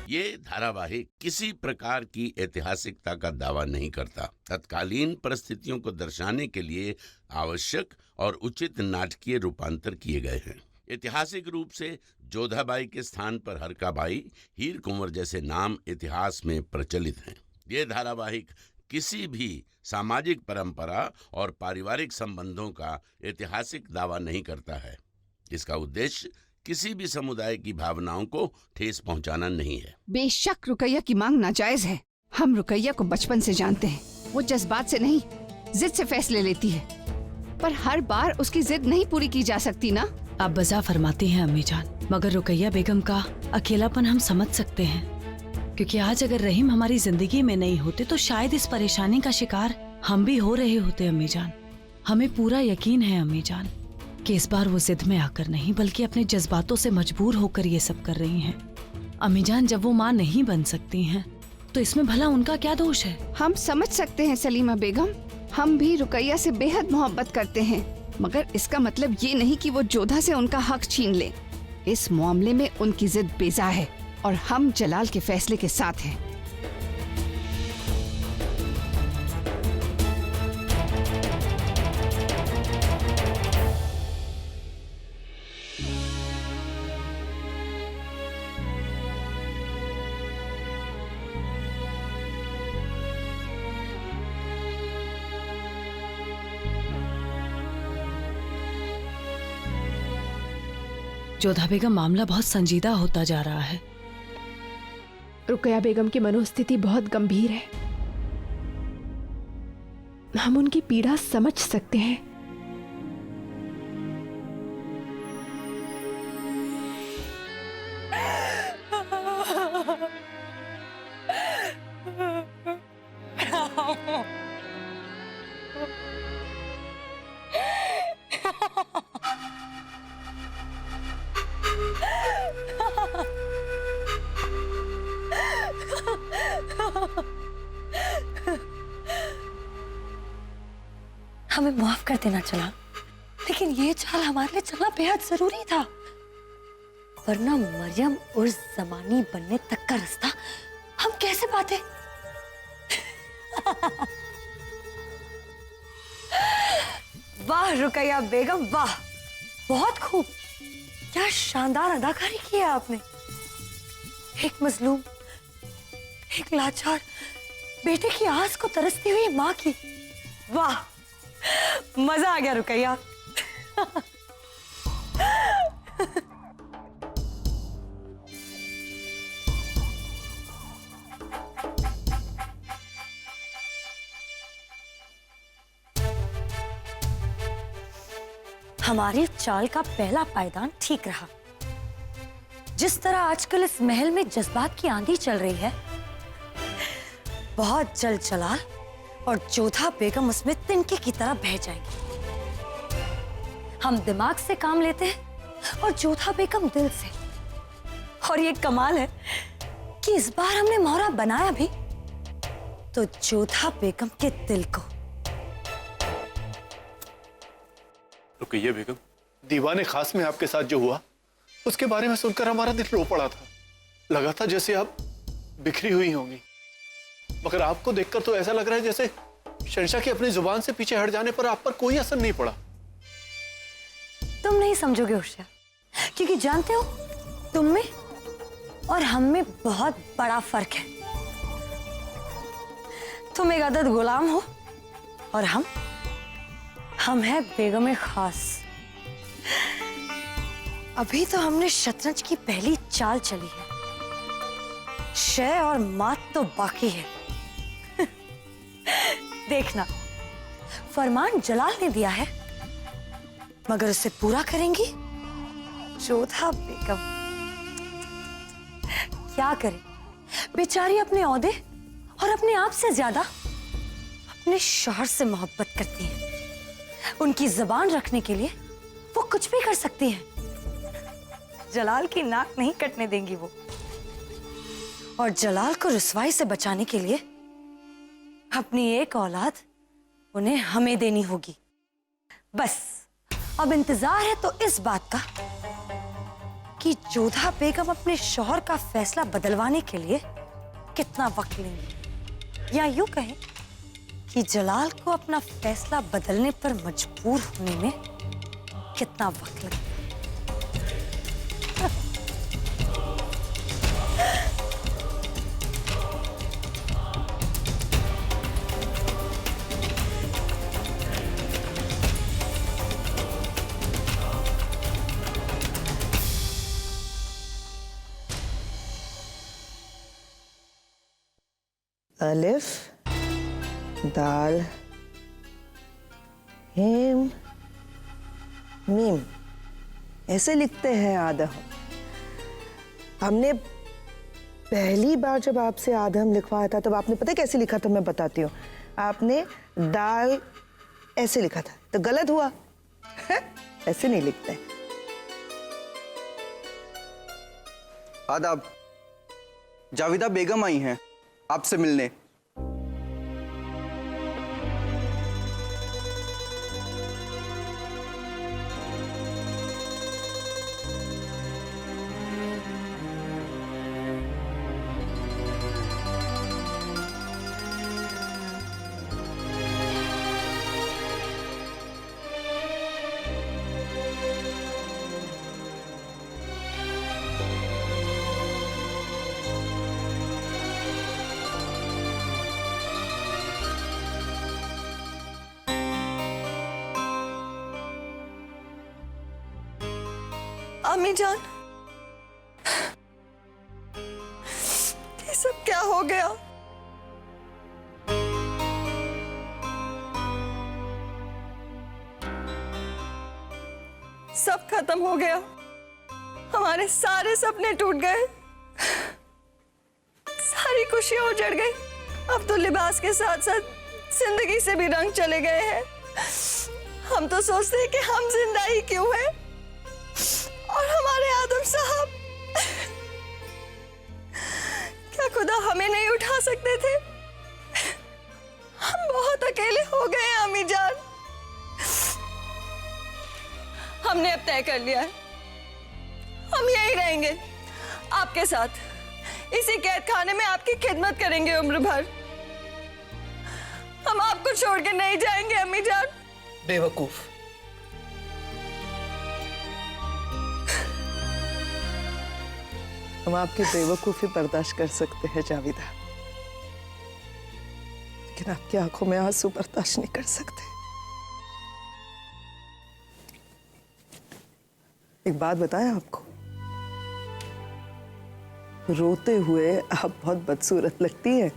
ये धारावाहिक किसी प्रकार की ऐतिहासिकता का दावा नहीं करता। तत्कालीन परिस्थितियों को दर्शाने के लिए आवश्यक और उचित नाटकीय रूपांतर किए गए हैं। ऐतिहासिक रूप से जोधाबाई के स्थान पर हरकाबाई, हीर कुंवर जैसे नाम इतिहास में प्रचलित हैं। ये धारावाहिक किसी भी सामाजिक परंपरा और पारिवारिक संबंधों का ऐतिहासिक दावा नहीं करता है। इसका उद्देश्य किसी भी समुदाय की भावनाओं को ठेस पहुंचाना नहीं है। बेशक रुकैया की मांग नाजायज है। हम रुकैया को बचपन से जानते हैं। वो जज्बात से नहीं, जिद से फैसले लेती है, पर हर बार उसकी जिद नहीं पूरी की जा सकती ना। आप बजा फरमाती हैं अम्मी जान, मगर रुकैया बेगम का अकेलापन हम समझ सकते हैं, क्योंकि आज अगर रहीम हमारी जिंदगी में नहीं होते तो शायद इस परेशानी का शिकार हम भी हो रहे होते अम्मी जान। हमें पूरा यकीन है अम्मी जान कि इस बार वो जिद में आकर नहीं बल्कि अपने जज्बातों से मजबूर होकर ये सब कर रही हैं। अम्मी जान, जब वो माँ नहीं बन सकती हैं तो इसमें भला उनका क्या दोष है? हम समझ सकते हैं सलीमा बेगम, हम भी रुकैया से बेहद मोहब्बत करते हैं, मगर इसका मतलब ये नहीं कि वो जोधा से उनका हक छीन ले। इस मामले में उनकी जिद बेजा है और हम जलाल के फैसले के साथ हैं। जोधा बेगम, मामला बहुत संजीदा होता जा रहा है। रुकैया बेगम की मनोस्थिति बहुत गंभीर है। हम उनकी पीड़ा समझ सकते हैं। हमें माफ कर देना चला, लेकिन ये चाल हमारे लिए चलना बेहद जरूरी था, वरना मरियम उर्स जमानी बनने तक का रास्ता हम कैसे पाते? वाह रुकैया बेगम, वाह, बहुत खूब। क्या शानदार अदाकारी की है आपने। एक मजलूम, एक लाचार बेटे की आस को तरसती हुई माँ की, वाह, मजा आ गया रुकैया। हमारी चाल का पहला पायदान ठीक रहा। जिस तरह आजकल इस महल में जज्बात की आंधी चल रही है, बहुत जल्द जलाल और जोधा बेगम उसमें तिनके की तरह बह जाएंगी। हम दिमाग से काम लेते हैं और जोधा बेगम दिल से। और ये कमाल है कि इस बार हमने मोहरा बनाया भी तो जोधा बेगम के दिल को। रुकैया बेगम, दीवाने खास में आपके साथ जो हुआ उसके बारे में सुनकर हमारा दिल रो पड़ा था। लगा था जैसे आप बिखरी हुई होंगी, मगर आपको देखकर तो ऐसा लग रहा है जैसे शहंशाह की अपनी जुबान से पीछे हट जाने पर आप पर कोई असर नहीं पड़ा। तुम नहीं समझोगे होशियार, क्योंकि जानते हो तुम में और हम में बहुत बड़ा फर्क है। तुम एक अदद गुलाम हो और हम हैं बेगम खास। अभी तो हमने शतरंज की पहली चाल चली है, शय और मात तो बाकी है। देखना, फरमान जलाल ने दिया है, मगर उसे पूरा करेंगी जोधा बेगम। क्या करे बेचारी, अपने औहदे और अपने आप से ज्यादा अपने शौहर से मोहब्बत करती हैं। उनकी जुबान रखने के लिए वो कुछ भी कर सकती हैं। जलाल की नाक नहीं कटने देंगी वो। और जलाल को रुसवाई से बचाने के लिए अपनी एक औलाद उन्हें हमें देनी होगी। बस अब इंतजार है तो इस बात का कि कि जोधा बेगम अपने शौहर का फैसला बदलवाने के लिए कितना वक्त लेंगी, या यूं कहें कि जलाल को अपना फैसला बदलने पर मजबूर होने में कितना वक्त लगेगा। अलिफ दाल हेम मीम ऐसे लिखते हैं आदम। हमने पहली बार जब आपसे आदम लिखवाया था तब आपने पता है कैसे लिखा था, मैं बताती हूँ। आपने दाल ऐसे लिखा था तो गलत हुआ। ऐसे नहीं लिखते। आदाब, जाविदा बेगम आई हैं आपसे मिलने। अम्मी जान, ये सब क्या हो गया? सब खत्म हो गया, हमारे सारे सपने टूट गए, सारी खुशियां उजड़ गई। अब तो लिबास के साथ साथ जिंदगी से भी रंग चले गए हैं। हम तो सोचते हैं कि हम जिंदा ही क्यों हैं, और हमारे आदम साहब, क्या खुदा हमें नहीं उठा सकते थे? हम बहुत अकेले हो गए हैं अम्मी जान। हमने अब तय कर लिया है, हम यहीं रहेंगे आपके साथ, इसी कैद खाने में आपकी खिदमत करेंगे उम्र भर। हम आपको छोड़ के नहीं जाएंगे अम्मी जान। बेवकूफ, हम आपकी बेवकूफी बर्दाश्त कर सकते हैं जाविदा, लेकिन आपकी आंखों में आंसू बर्दाश्त नहीं कर सकते। एक बात बताएं आपको, रोते हुए आप बहुत बदसूरत लगती हैं।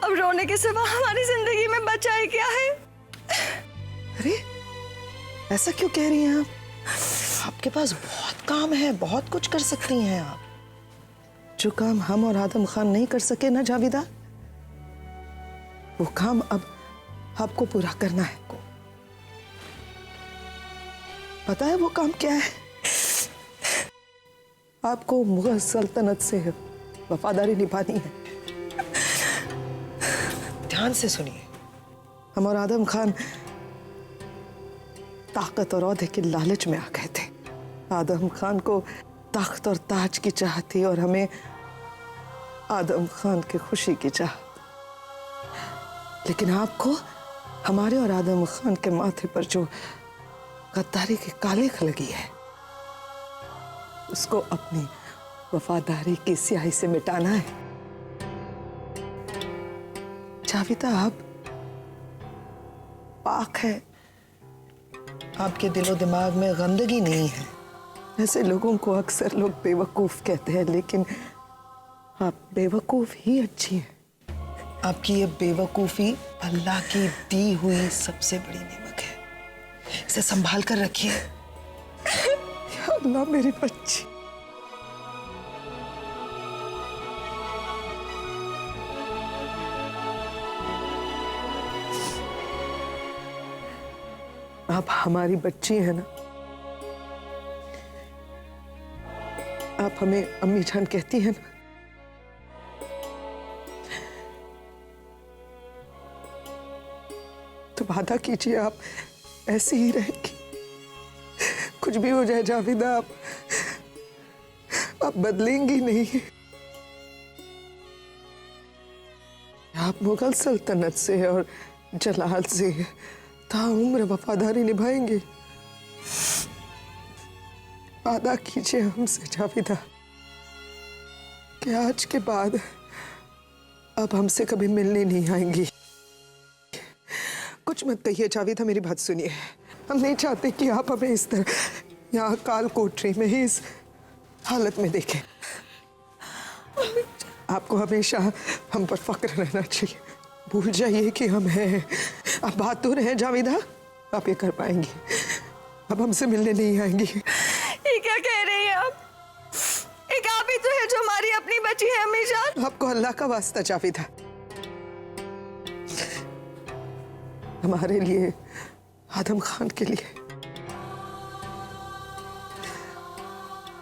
अब रोने के सिवा हमारी जिंदगी में बचा ही क्या है? अरे ऐसा क्यों कह रही हैं आप? आपके पास बहुत काम है, बहुत कुछ कर सकती हैं आप। जो काम हम और आदम खान नहीं कर सके ना जाविदा, वो काम अब आपको पूरा करना है। पता है वो काम क्या है? आपको मुगल सल्तनत से वफादारी निभानी है। ध्यान से सुनिए, हम और आदम खान ताकत और औहदे के लालच में आ गए थे। आदम खान को ताकत और ताज की चाह थी और हमें आदम खान की खुशी की चाह। लेकिन आपको हमारे और आदम खान के माथे पर जो गद्दारी की कालिख लगी है, उसको अपनी वफादारी की स्याही से मिटाना है। जाविदा आप पाक है, आपके दिलो दिमाग में गंदगी नहीं है। ऐसे लोगों को अक्सर लोग बेवकूफ कहते हैं, लेकिन आप बेवकूफ ही अच्छी हैं। आपकी ये बेवकूफी अल्लाह की दी हुई सबसे बड़ी नेमत है। इसे संभाल कर रखिए। या अल्लाह मेरी बच्ची। आप हमारी बच्ची है ना, आप हमें अम्मी जान कहती हैं ना, तो वादा कीजिए आप ऐसी ही रहेंगी, कुछ भी हो जाए जावेदा, आप बदलेंगी नहीं। आप मुगल सल्तनत से और जलाल से ताउम्र वफादारी निभाएंगे। वादा कीजिए हमसे जावेदा कि आज के बाद अब हमसे कभी मिलने नहीं आएंगी। कुछ मत कहिए जावेदा, मेरी बात सुनिए। हम नहीं चाहते कि आप हमें इस तरह यहाँ काल कोठरी में ही इस हालत में देखें। आपको हमेशा हम पर फक्र रहना चाहिए। भूल जाइए कि हम हैं। आप बहादुर हैं जावेदा, आप ये कर पाएंगी। अब हमसे मिलने नहीं आएंगी। ये क्या कह रही हैं आप? एक आप ही तो है जो हमारी अपनी बची है अम्मी जान। आपको अल्लाह का वास्ता जावेदा, हमारे लिए, आदम खान के लिए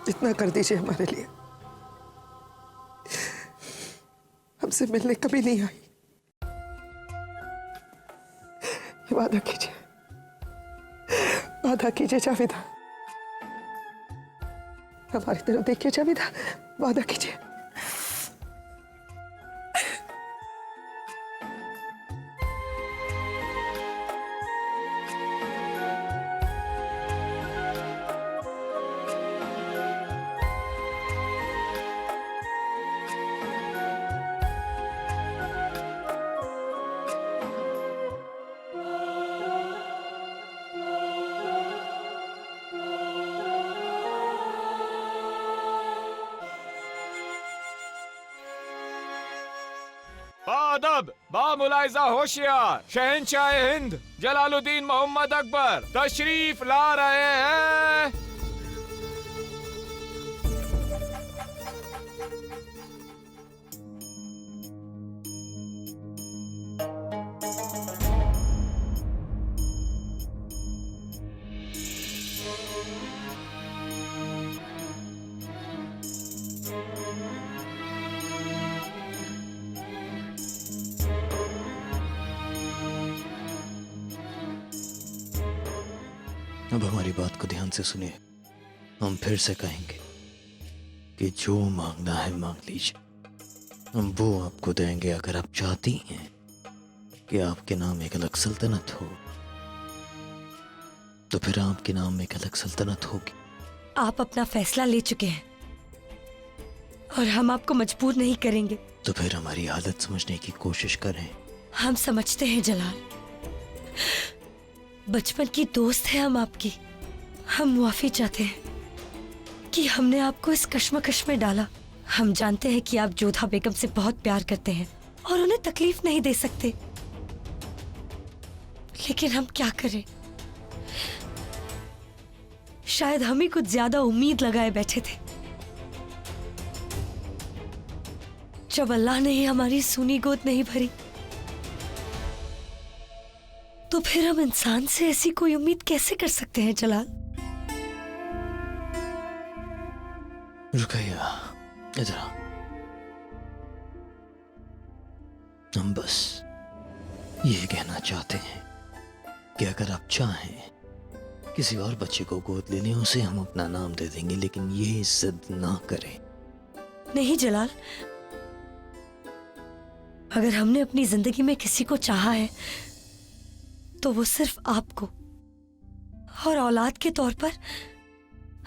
इतना कर दीजिए हमारे लिए। हमसे मिलने कभी नहीं आई, ये वादा कीजिए, वादा कीजिए जावेदा। हमारी तरफ देखिए जावेदा, वादा कीजिए। बाअदब, बामुलाइजा होशियार, शहंशाह हिंद जलालुद्दीन मोहम्मद अकबर तशरीफ ला रहे हैं। अब हमारी बात को ध्यान से सुनिए। हम फिर से कहेंगे कि जो मांगना है मांग लीजिए, हम वो आपको देंगे। अगर आप चाहती हैं कि आपके नाम एक अलग सल्तनत हो, तो फिर आपके नाम एक अलग सल्तनत होगी। आप अपना फैसला ले चुके हैं और हम आपको मजबूर नहीं करेंगे। तो फिर हमारी हालत समझने की कोशिश करें। हम समझते हैं जलाल, बचपन की दोस्त है हम आपकी। हम मुआफी चाहते हैं कि हमने आपको इस कश्मकश में डाला। हम जानते हैं कि आप जोधा बेगम से बहुत प्यार करते हैं और उन्हें तकलीफ नहीं दे सकते, लेकिन हम क्या करें? शायद हम ही कुछ ज्यादा उम्मीद लगाए बैठे थे। जब अल्लाह ने ही हमारी सूनी गोद नहीं भरी, तो फिर हम इंसान से ऐसी कोई उम्मीद कैसे कर सकते हैं जलाल? रुकैया, इधर आओ। हम बस ये कहना चाहते हैं कि अगर आप चाहें किसी और बच्चे को गोद लेने, उसे हम अपना नाम दे देंगे, लेकिन ये जिद ना करें। नहीं जलाल, अगर हमने अपनी जिंदगी में किसी को चाहा है तो वो सिर्फ आपको, और औलाद के तौर पर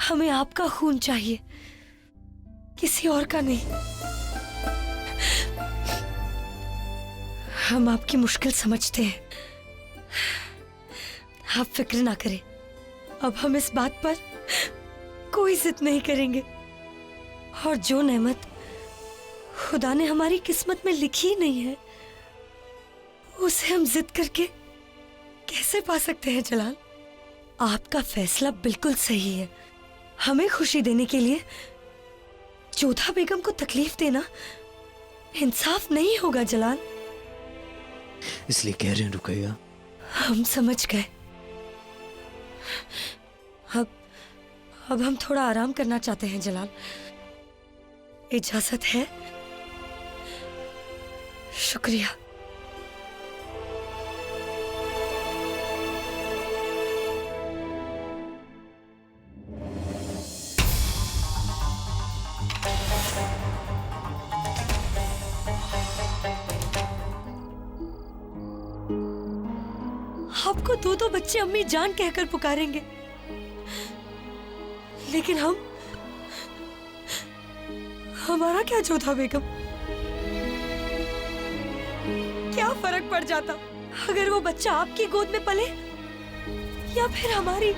हमें आपका खून चाहिए, किसी और का नहीं। हम आपकी मुश्किल समझते हैं, आप फिक्र ना करें। अब हम इस बात पर कोई जिद नहीं करेंगे, और जो नेमत खुदा ने हमारी किस्मत में लिखी ही नहीं है, उसे हम जिद करके कैसे पा सकते हैं जलाल? आपका फैसला बिल्कुल सही है। हमें खुशी देने के लिए जोधा बेगम को तकलीफ देना इंसाफ नहीं होगा जलाल। इसलिए कह रहे हैं रुकैया। हम समझ गए। अब हम थोड़ा आराम करना चाहते हैं जलाल, इजाजत है? शुक्रिया। को दो दो बच्चे अम्मी जान कहकर पुकारेंगे, लेकिन हमारा क्या जोधा बेगम? क्या फर्क पड़ जाता अगर वो बच्चा आपकी गोद में पले या फिर हमारी?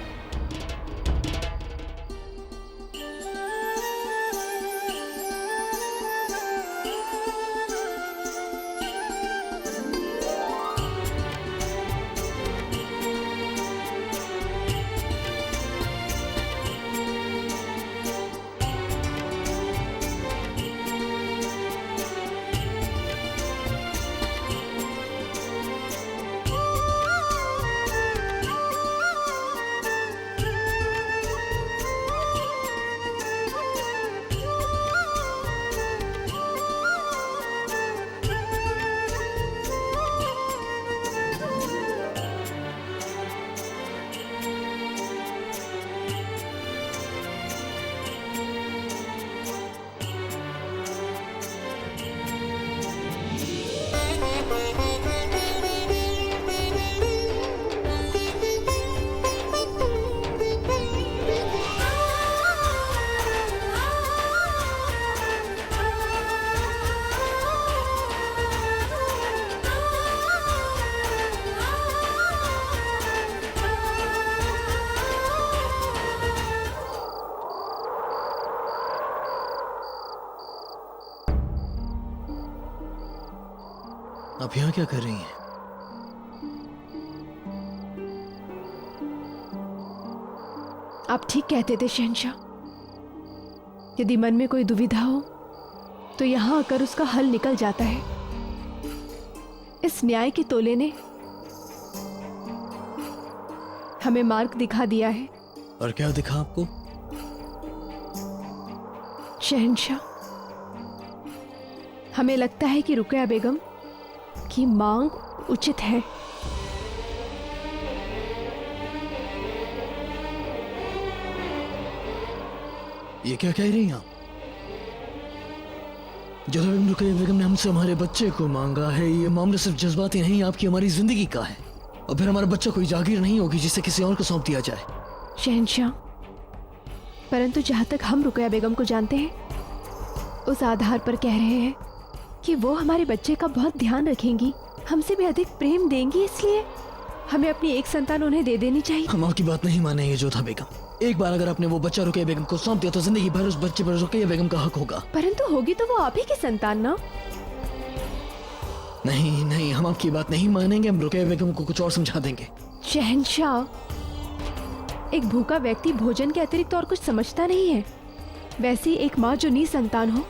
आप यहाँ क्या कर रही हैं? आप ठीक कहते थे शहंशाह। यदि मन में कोई दुविधा हो तो यहाँ आकर उसका हल निकल जाता है। इस न्याय के तोले ने हमें मार्ग दिखा दिया है। और क्या दिखा आपको? शहंशाह, हमें लगता है कि रुकैया बेगम की मांग उचित है। ये क्या कह रही हैं आप? जोधा बेगम, रुकैया बेगम ने हमसे हमारे बच्चे को मांगा है। ये मामला सिर्फ जज्बाती नहीं, आपकी हमारी जिंदगी का है। और फिर हमारा बच्चा कोई जागीर नहीं होगी जिसे किसी और को सौंप दिया जाए। शहंशाह, परंतु जहां तक हम रुकैया बेगम को जानते हैं, उस आधार पर कह रहे हैं कि वो हमारे बच्चे का बहुत ध्यान रखेंगी, हमसे भी अधिक प्रेम देंगी, इसलिए हमें अपनी एक संतान उन्हें दे देनी चाहिए। हम आपकी बात नहीं मानेंगे जोधा बेगम। एक बार अगर आपने वो बच्चा रुकैया बेगम को सौंप दिया तो जिंदगी भर उस बच्चे पर रुकैया बेगम का हक होगा। परंतु होगी तो वो आप ही की संतान ना? नहीं नहीं, हम आपकी बात नहीं मानेंगे। हम रुकैया बेगम को कुछ और समझा देंगे। शहंशाह, एक भूखा व्यक्ति भोजन के अतिरिक्त और कुछ समझता नहीं है। वैसी एक माँ जो निसंतान हो,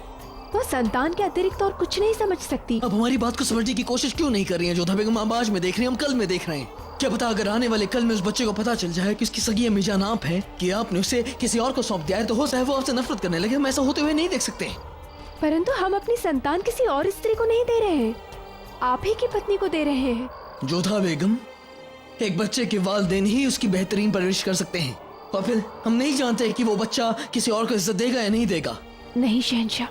वो संतान के अतिरिक्त और कुछ नहीं समझ सकती। अब हमारी बात को समझने की कोशिश क्यों नहीं कर रही हैं जोधा बेगम? आप आज में देख रहे हैं, हम कल में देख रहे हैं। क्या पता अगर आने वाले कल में उस बच्चे को पता चल जाए कि उसकी सगी अम्मी जान आप हैं, कि आपने उसे किसी और को सौंप दिया है, तो हो सकता है वो आपसे नफरत करने लगे। हम ऐसा होते हुए नहीं देख सकते। परंतु हम अपनी संतान किसी और स्त्री को नहीं दे रहे हैं, आप ही की पत्नी को दे रहे हैं। जोधा बेगम, एक बच्चे के वालिदैन ही उसकी बेहतरीन परवरिश कर सकते हैं। और फिर हम नहीं जानते कि वो बच्चा किसी और को इज्जत देगा या नहीं देगा। नहीं शहंशाह,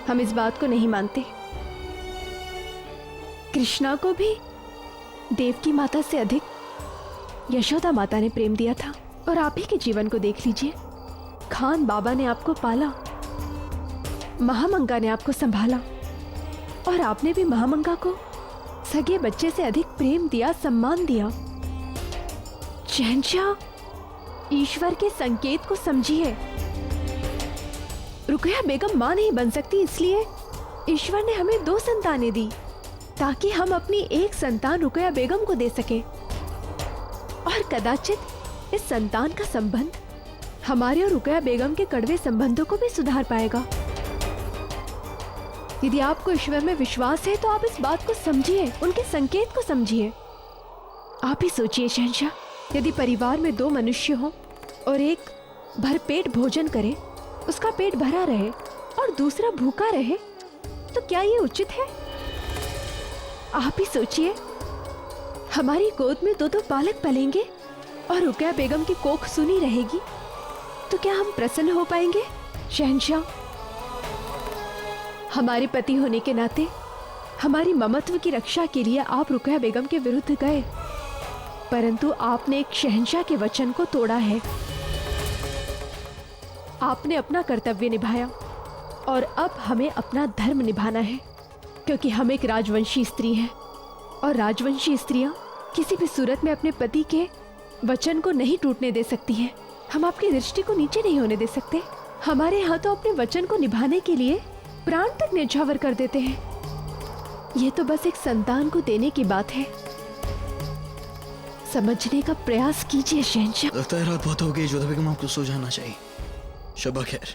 हम इस बात को नहीं मानते। कृष्णा को भी देवकी माता से अधिक यशोदा माता ने प्रेम दिया था। और आप ही के जीवन को देख लीजिए। खान बाबा ने आपको पाला, महामंगा ने आपको संभाला, और आपने भी महामंगा को सगे बच्चे से अधिक प्रेम दिया, सम्मान दिया। शहंशाह, ईश्वर के संकेत को समझिए। रुकैया बेगम मां नहीं बन सकती, इसलिए ईश्वर ने हमें 2 संतानें दी, ताकि हम अपनी एक संतान रुकैया बेगम को दे सके। और कदाचित इस संतान का संबंध हमारे और रुकैया बेगम के कड़वे संबंधों को भी सुधार पाएगा। यदि आपको ईश्वर में विश्वास है तो आप इस बात को समझिए, उनके संकेत को समझिए। आप ही सोचिए शहंशाह, यदि परिवार में 2 मनुष्य हों और एक भरपेट भोजन करे, उसका पेट भरा रहे, और दूसरा भूखा रहे, तो क्या ये उचित है? आप ही सोचिए, हमारी गोद में 2 बालक पलेंगे और रुकैया बेगम की कोख सुनी रहेगी, तो क्या हम प्रसन्न हो पाएंगे? शहंशाह, हमारे पति होने के नाते हमारी ममत्व की रक्षा के लिए आप रुकैया बेगम के विरुद्ध गए, परंतु आपने एक शहंशाह के वचन को तोड़ा है। आपने अपना कर्तव्य निभाया और अब हमें अपना धर्म निभाना है, क्योंकि हम एक राजवंशी स्त्री हैं और राजवंशी स्त्रियां किसी भी सूरत में अपने पति के वचन को नहीं टूटने दे सकती हैं। हम आपकी दृष्टि को नीचे नहीं होने दे सकते। हमारे यहाँ तो अपने वचन को निभाने के लिए प्राण तक न्यौछावर कर देते हैं। ये तो बस एक संतान को देने की बात है। समझने का प्रयास कीजिए शहंशाह। लगता है रात बहुत हो गई, जोधा बेगम आपको सो जाना चाहिए। शबा खैर।